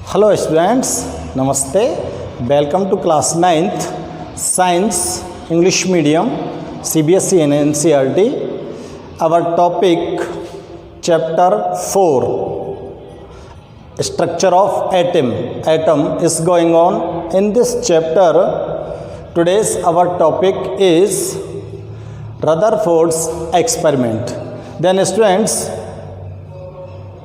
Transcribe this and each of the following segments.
Hello students, Namaste. Welcome to class 9th Science English Medium CBSE and NCERT. Our topic chapter 4 Structure of Atom is going on. In this chapter, today's our topic is Rutherford's experiment. Then students,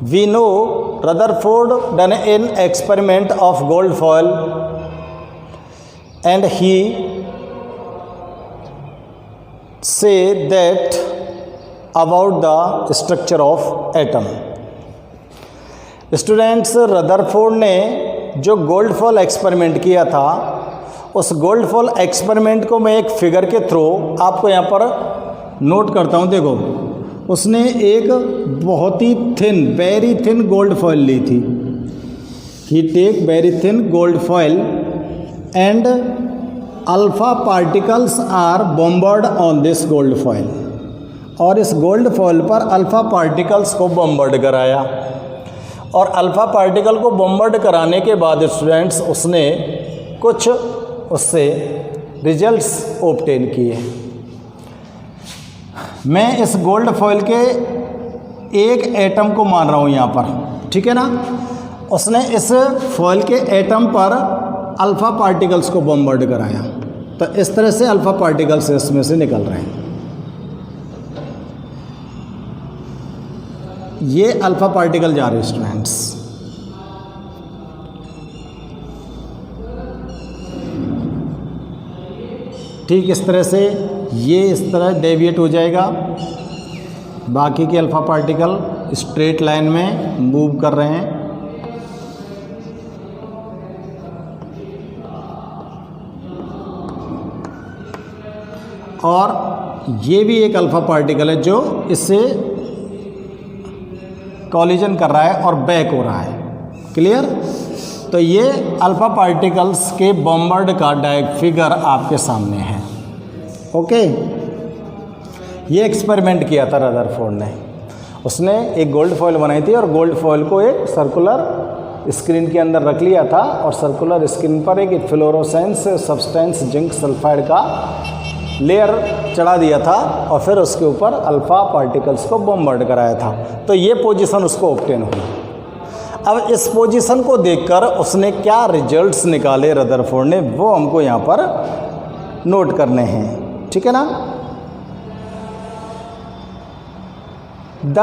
we know Rutherford done an experiment of gold foil and he say that about the structure of atom. Students, Rutherford ने जो gold fall experiment किया था, उस gold fall experiment को मैं एक figure के through आपको यहाँ पर नोट करता हूँ. देखो, उसने एक बहुत ही thin, very thin gold foil ली थी. He take very thin gold foil and alpha particles are bombard on this gold foil. और इस गोल्ड फॉइल पर अल्फा पार्टिकल्स को बॉम्बर्ड कराया. और अल्फ़ा पार्टिकल को बॉम्बर्ड कराने के बाद स्टूडेंट्स उसने कुछ उससे रिजल्ट्स ऑब्टेन किए. मैं इस गोल्ड फॉइल के एक एटम को मान रहा हूँ यहाँ पर, ठीक है ना. उसने इस फॉइल के एटम पर अल्फ़ा पार्टिकल्स को बॉम्बर्ड कराया. तो इस तरह से अल्फ़ा पार्टिकल्स इसमें से निकल रहे हैं. ये अल्फ़ा पार्टिकल जा रहे हैं स्टूडेंट्स. ठीक इस तरह से ये इस तरह डेविएट हो जाएगा. बाकी के अल्फ़ा पार्टिकल स्ट्रेट लाइन में मूव कर रहे हैं. और ये भी एक अल्फ़ा पार्टिकल है जो इससे कॉलिजन कर रहा है और बैक हो रहा है. क्लियर. तो ये अल्फ़ा पार्टिकल्स के बॉम्बर्ड का फिगर आपके सामने है. ओके. ये एक्सपेरिमेंट किया था रदरफोर्ड ने. उसने एक गोल्ड फॉइल बनाई थी और गोल्ड फॉइल को एक सर्कुलर स्क्रीन के अंदर रख लिया था और सर्कुलर स्क्रीन पर एक फ्लोरोसेंस सब्सटेंस जिंक सल्फाइड का लेयर चढ़ा दिया था और फिर उसके ऊपर अल्फ़ा पार्टिकल्स को बॉम्बर्ड कराया था. तो ये पोजीशन उसको ऑब्टेन हुई. अब इस पोजीशन को देखकर उसने क्या रिजल्ट्स निकाले रदरफोर्ड ने, वो हमको यहाँ पर नोट करने हैं. ठीक है ना. The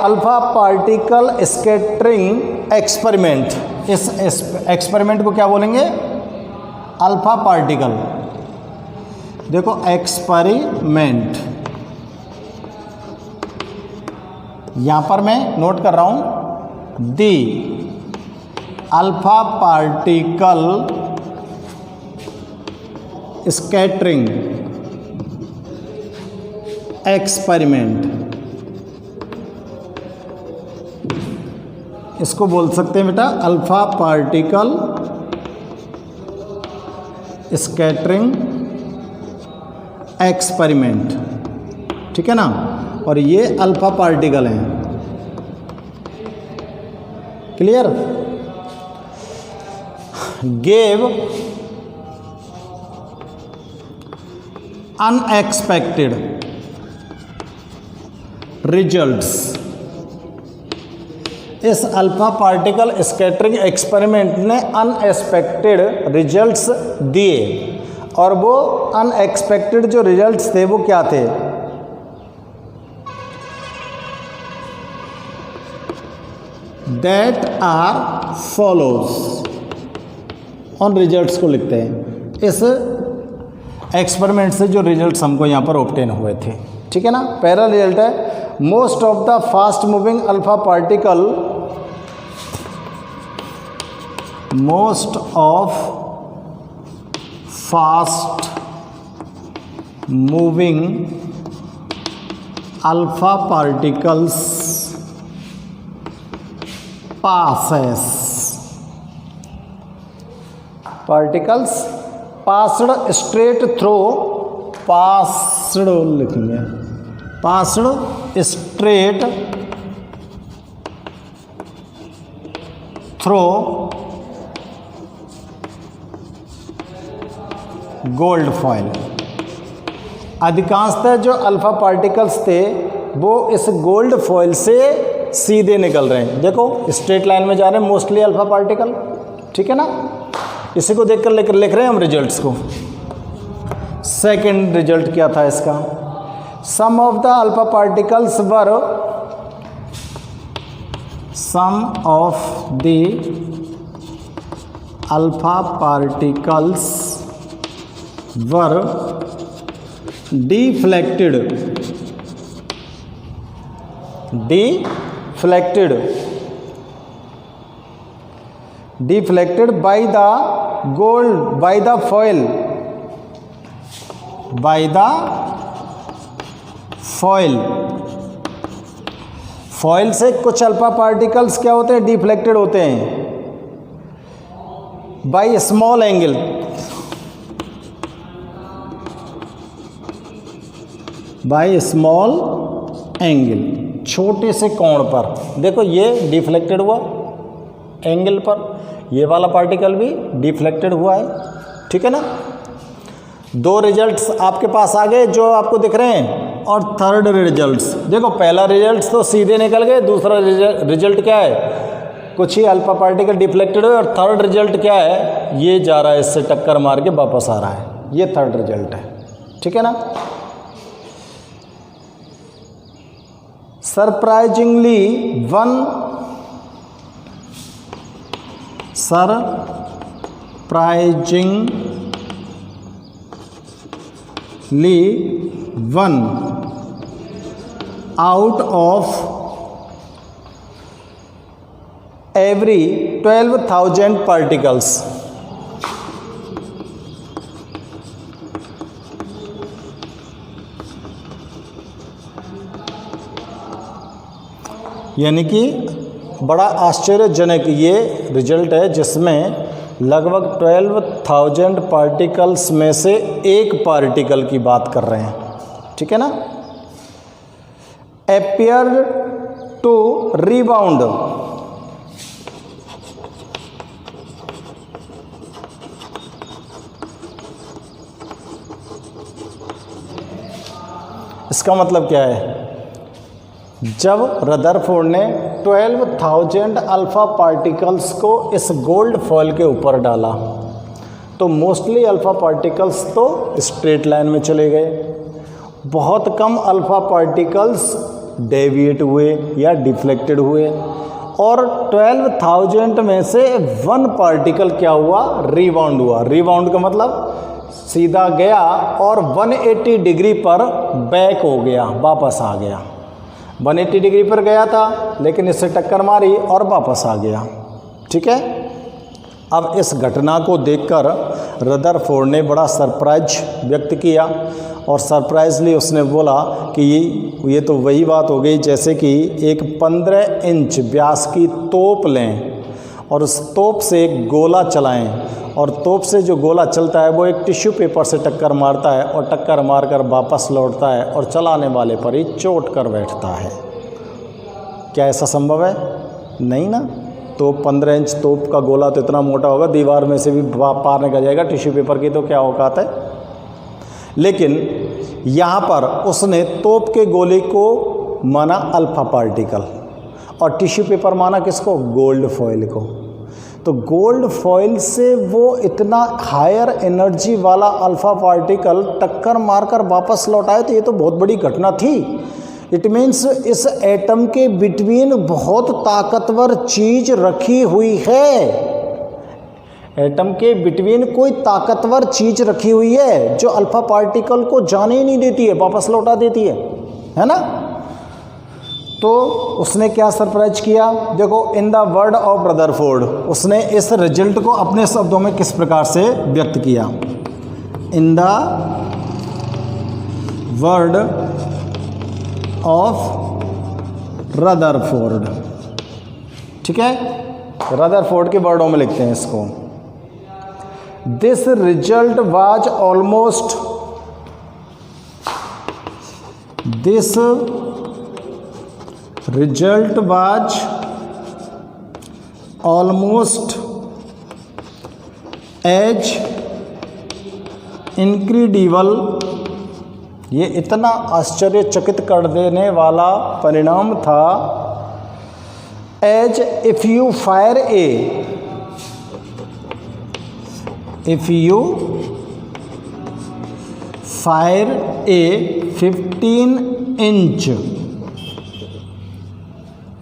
alpha particle scattering experiment. इस एक्सपेरिमेंट को क्या बोलेंगे? Alpha particle. देखो, एक्सपेरिमेंट यहाँ पर मैं नोट कर रहा हूँ. दी अल्फ़ा पार्टिकल स्कैटरिंग एक्सपेरिमेंट. इसको बोल सकते हैं बेटा अल्फ़ा पार्टिकल स्कैटरिंग एक्सपेरिमेंट. ठीक है ना. और ये अल्फ़ा पार्टिकल हैं. क्लियर. Gave unexpected results. इस अल्फ़ा पार्टिकल स्कैटरिंग एक्सपेरिमेंट ने अनएक्सपेक्टेड रिजल्ट्स दिए. और वो अनएक्सपेक्टेड जो रिजल्ट्स थे वो क्या थे? That are follows. उन रिजल्ट्स को लिखते हैं. इस एक्सपेरिमेंट से जो रिजल्ट्स हमको यहाँ पर ऑब्टेन हुए थे. ठीक है ना. पहला रिजल्ट है most of the fast moving alpha particle, most of fast moving alpha particles passes. Particles passed straight through, passed लिखेंगे, passed straight through gold foil. अधिकांशतः जो अल्फा पार्टिकल्स थे वो इस गोल्ड फॉइल से सीधे निकल रहे हैं। देखो स्ट्रेट लाइन में जा रहे हैं मोस्टली अल्फा पार्टिकल, ठीक है ना। इसी को देखकर लिख रहे हैं हम रिजल्ट्स को। सेकंड रिजल्ट क्या था इसका, some of the alpha particles were, some of the alpha particles were deflected by the gold, by the foil, foil से कुछ अल्फा पार्टिकल्स क्या होते हैं, डिफ्लेक्टेड होते हैं by small angle, by small angle, छोटे से कोण पर। देखो ये डिफ्लेक्टेड हुआ एंगल पर, ये वाला पार्टिकल भी डिफ्लेक्टेड हुआ है, ठीक है ना। दो रिजल्ट्स आपके पास आ गए जो आपको दिख रहे हैं। और थर्ड रिजल्ट्स देखो, पहला रिजल्ट तो सीधे निकल गए, दूसरा रिजल्ट क्या है, कुछ ही अल्फा पार्टिकल डिफ्लेक्टेड हुए, और थर्ड रिजल्ट क्या है, ये जा रहा है इससे टक्कर मार के वापस आ रहा है, ये थर्ड रिजल्ट है, ठीक है ना। Surprisingly one out of every 12,000 particles, यानी कि बड़ा आश्चर्यजनक ये रिजल्ट है जिसमें लगभग 12,000 पार्टिकल्स में से एक पार्टिकल की बात कर रहे हैं, ठीक है ना। appeared to rebound, इसका मतलब क्या है, जब रदरफोर्ड ने 12,000 अल्फा पार्टिकल्स को इस गोल्ड फॉइल के ऊपर डाला तो मोस्टली अल्फा पार्टिकल्स तो स्ट्रेट लाइन में चले गए, बहुत कम अल्फा पार्टिकल्स डेविएट हुए या डिफ्लेक्टेड हुए, और 12,000 में से 1 पार्टिकल क्या हुआ, रिबाउंड हुआ। रिबाउंड का मतलब सीधा गया और 180 डिग्री पर बैक हो गया, वापस आ गया। 180 डिग्री पर गया था लेकिन इससे टक्कर मारी और वापस आ गया, ठीक है। अब इस घटना को देखकर रदरफोर्ड ने बड़ा सरप्राइज व्यक्त किया, और सरप्राइजली उसने बोला कि ये तो वही बात हो गई जैसे कि एक 15 इंच व्यास की तोप लें और उस तोप से एक गोला चलाएं, और तोप से जो गोला चलता है वो एक टिश्यू पेपर से टक्कर मारता है और टक्कर मारकर वापस लौटता है और चलाने वाले पर ही चोट कर बैठता है। क्या ऐसा संभव है? नहीं ना। तो 15 इंच तोप का गोला तो इतना मोटा होगा, दीवार में से भी पार निकल जाएगा, टिश्यू पेपर की तो क्या औकात है। लेकिन यहाँ पर उसने तोप के गोले को माना अल्फा पार्टिकल और टिश्यू पेपर माना किसको, गोल्ड फॉइल को। तो गोल्ड फॉइल से वो इतना हायर एनर्जी वाला अल्फा पार्टिकल टक्कर मारकर वापस लौटाए, तो ये तो बहुत बड़ी घटना थी। इट मीन्स इस एटम के बिटवीन बहुत ताकतवर चीज रखी हुई है, एटम के बिटवीन कोई ताकतवर चीज रखी हुई है जो अल्फा पार्टिकल को जाने ही नहीं देती है, वापस लौटा देती है ना। तो उसने क्या सरप्राइज किया, देखो इन द वर्ड ऑफ रदरफोर्ड, उसने इस रिजल्ट को अपने शब्दों में किस प्रकार से व्यक्त किया। In the word of Rutherford, ठीक है, रदरफोर्ड के वर्डों में लिखते हैं इसको। This result was almost, this result was almost as incredible, ये इतना आश्चर्यचकित कर देने वाला परिणाम था। As if you fire a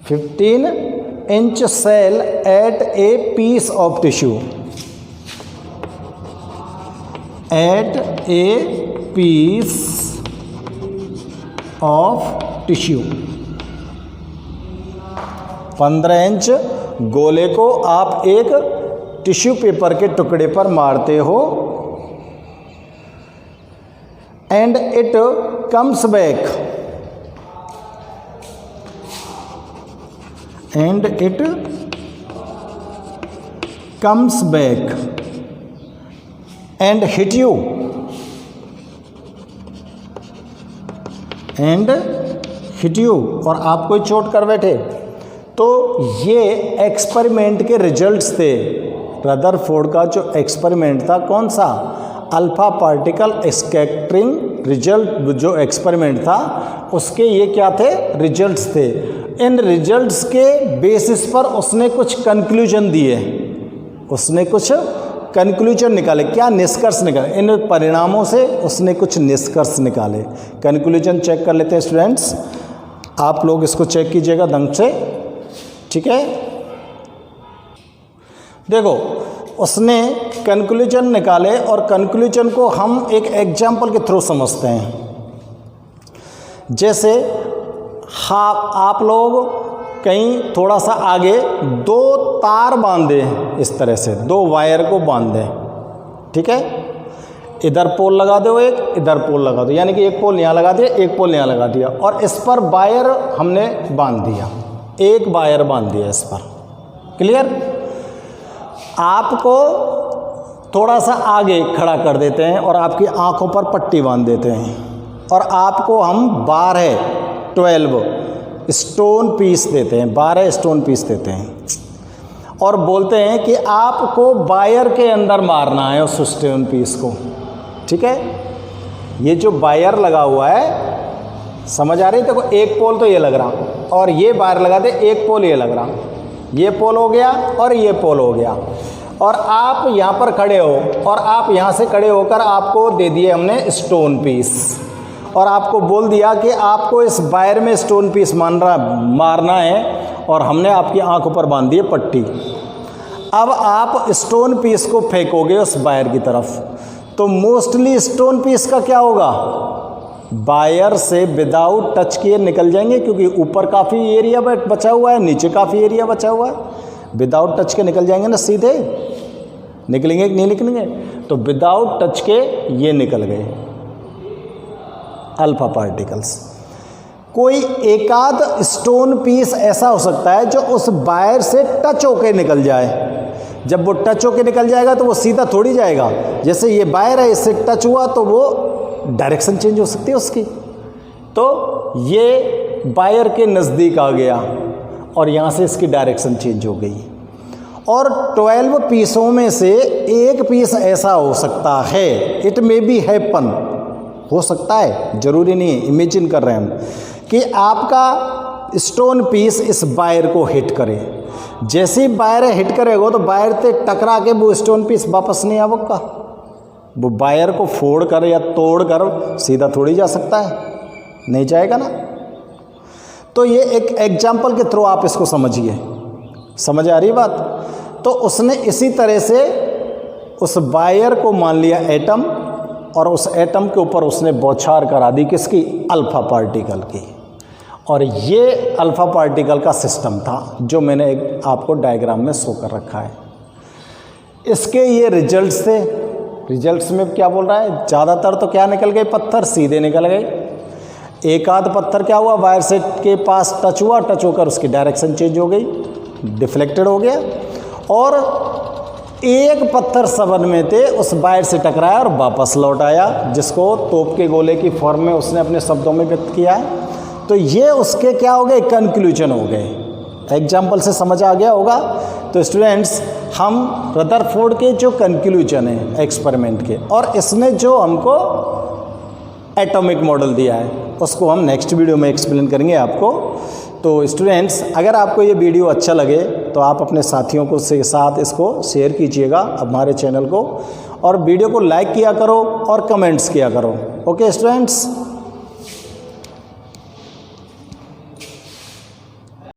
15 inch cell at a piece of tissue, at a piece of tissue, 15 inch गोले को आप एक टिश्यू पेपर के टुकड़े पर मारते हो, and it comes back, and it comes back and hit you, और आप कोई चोट कर बैठे। तो ये एक्सपेरिमेंट के रिजल्ट्स थे। रदरफोर्ड का जो एक्सपेरिमेंट था, कौन सा, अल्फा पार्टिकल स्कैटरिंग रिजल्ट जो एक्सपेरिमेंट था, उसके ये क्या थे, रिजल्ट्स थे। इन रिजल्ट्स के बेसिस पर उसने कुछ कंक्लूजन दिए, उसने कुछ कंक्लूजन निकाले। क्या निष्कर्ष निकाले? इन परिणामों से उसने कुछ निष्कर्ष निकाले। कंक्लूजन चेक कर लेते हैं स्टूडेंट्स, आप लोग इसको चेक कीजिएगा ढंग से, ठीक है। देखो, उसने कंक्लूजन निकाले और कंक्लूजन को हम एक एग्जाम्पल के थ्रू समझते हैं। जैसे आप लोग कहीं थोड़ा सा आगे 2 तार बांधे, इस तरह से 2 वायर को बांधे, ठीक है। इधर पोल लगा दो, एक इधर पोल लगा दो, यानी कि एक पोल यहाँ लगा दिया, एक पोल यहाँ लगा दिया, और इस पर वायर हमने बांध दिया, एक वायर बांध दिया इस पर। क्लियर? आपको थोड़ा सा आगे खड़ा कर देते हैं और आपकी आंखों पर पट्टी बांध देते हैं, और आपको हम 12 स्टोन पीस देते हैं, 12 स्टोन पीस देते हैं, और बोलते हैं कि आपको वायर के अंदर मारना है उस स्टोन पीस को, ठीक है। ये जो वायर लगा हुआ है, समझ आ रही है? देखो, एक पोल तो ये लग रहा, और ये वायर लगा दे, एक पोल ये लग रहा, ये पोल हो गया और ये पोल हो गया, और आप यहाँ पर खड़े हो, और आप यहाँ से खड़े होकर आपको दे दिए हमने स्टोन पीस, और आपको बोल दिया कि आपको इस वायर में स्टोन पीस मारना है, और हमने आपकी आंखों पर बांध दी पट्टी। अब आप स्टोन पीस को फेंकोगे उस वायर की तरफ, तो मोस्टली स्टोन पीस का क्या होगा, वायर से विदाउट टच किए निकल जाएंगे, क्योंकि ऊपर काफ़ी एरिया बचा हुआ है, नीचे काफ़ी एरिया बचा हुआ है, विदाउट टच के निकल जाएंगे ना, सीधे निकलेंगे कि नहीं निकलेंगे? तो विदाउट टच के ये निकल गए अल्फा पार्टिकल्स। कोई एकाध स्टोन पीस ऐसा हो सकता है जो उस वायर से टच होके निकल जाए। जब वो टच होके निकल जाएगा तो वो सीधा थोड़ी जाएगा, जैसे ये वायर है, इससे टच हुआ तो वो डायरेक्शन चेंज हो सकती है उसकी। तो ये वायर के नज़दीक आ गया और यहाँ से इसकी डायरेक्शन चेंज हो गई, और 12 पीसों में से एक पीस ऐसा हो सकता है, इट मे बी हैपन, हो सकता है, ज़रूरी नहीं है, इमेजिन कर रहे हैं हम, कि आपका स्टोन पीस इस वायर को हिट करे। जैसे ही वायर हिट करेगा तो वायर से टकरा के वो स्टोन पीस वापस नहीं आवेगा, वो वायर को फोड़ कर या तोड़ कर सीधा थोड़ी जा सकता है, नहीं जाएगा ना। तो ये एक एग्जाम्पल के थ्रू आप इसको समझिए, समझ आ रही बात? तो उसने इसी तरह से उस वायर को मान लिया एटम, और उस एटम के ऊपर उसने बौछार करा दी किसकी, अल्फा पार्टिकल की। और ये अल्फा पार्टिकल का सिस्टम था जो मैंने आपको डायग्राम में शो कर रखा है। इसके ये रिजल्ट्स थे। रिजल्ट्स में क्या बोल रहा है, ज़्यादातर तो क्या निकल गए, पत्थर सीधे निकल गए। एक आध पत्थर क्या हुआ, वायर से के पास टच हुआ, टच होकर उसकी डायरेक्शन चेंज हो गई, डिफ्लेक्टेड हो गया, और एक पत्थर सबन में थे उस वायर से टकराया और वापस लौट आया, जिसको तोप के गोले की फॉर्म में उसने अपने शब्दों में व्यक्त किया है। तो ये उसके क्या हो गए, कंक्लूजन हो गए। एग्जाम्पल से समझ आ गया होगा। तो स्टूडेंट्स, हम रदरफोर्ड के जो कंक्लूजन है एक्सपेरिमेंट के, और इसने जो हमको एटॉमिक मॉडल दिया है उसको हम नेक्स्ट वीडियो में एक्सप्लेन करेंगे आपको। तो स्टूडेंट्स, अगर आपको ये वीडियो अच्छा लगे तो आप अपने साथियों को से साथ इसको शेयर कीजिएगा हमारे चैनल को, और वीडियो को लाइक किया करो और कमेंट्स किया करो। Okay students.